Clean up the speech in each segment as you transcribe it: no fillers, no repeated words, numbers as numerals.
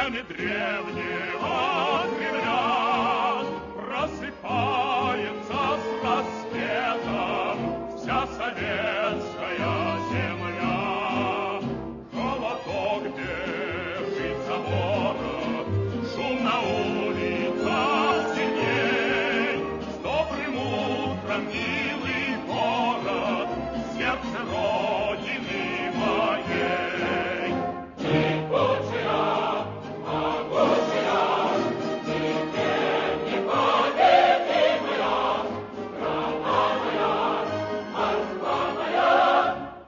стены древнего Кремля просыпается с рассветом вся советская земля. Холодок держится город, шум на улицах сильней. С добрым утром, милый город, сердце Родины моей. Могучая, теперь непобедимая, страна моя, Москва моя,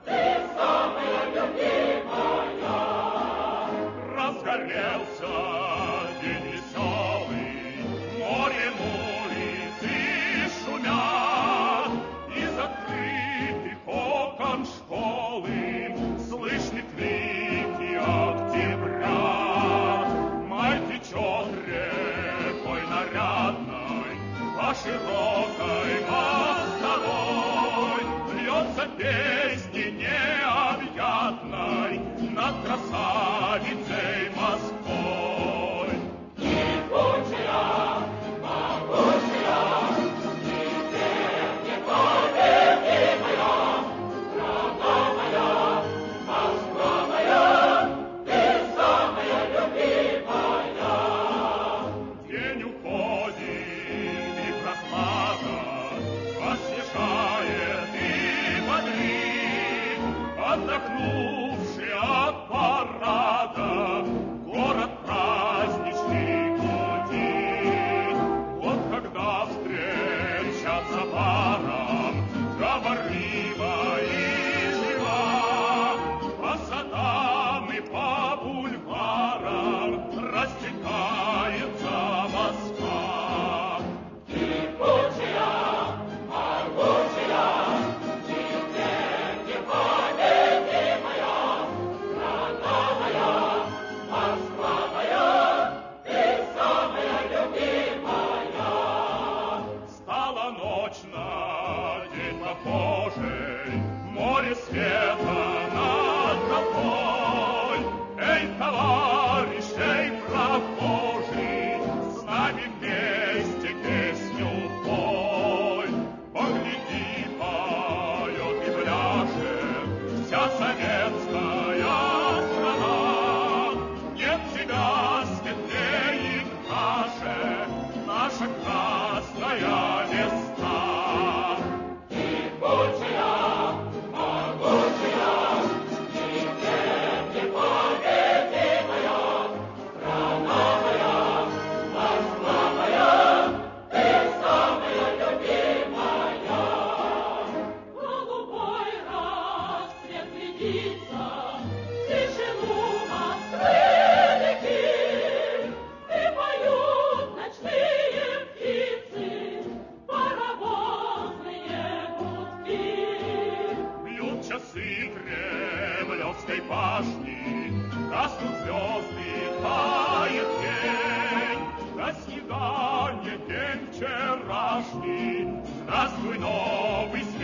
ты самая любимая. Разгорелся день веселый, морем улицы шумят, из открытых окон школы слышны крики октября. Май течет рекой нарядной по широкой мостовой, льется песни необъятной над красавицей Москвой. Могучая, теперь непобедимая, страна моя, Москва моя, ты самая любимая. День уходит, и прохлада освежает и бодрит, отдохнувший от парада город праздничный гудит. Вот когда встречаться парам говорлива и жива, по садам и по бульварам растекается Москва. Могучая, теперь непобедимая, страна моя, Москва моя, ты самая любимая. Стала ночь на день похожий, море света над толпой. Эй, товарищ, эй, прохожий, с нами вместе песню пой. Погляди, поет и пляшет вся советская страна. Нет тебя светлеет наша красная весна. Могучая, теперь непобедимая, страна моя, Москва моя, ты самая любимая. Голубой рассвет глядится, тишину Москвы реки, и поют ночные птицы, паровозные гудки. Бьют часы Кремлевской башни, гаснут звезды, тает день. До свидания, день вчерашний, здравствуй, новый свет.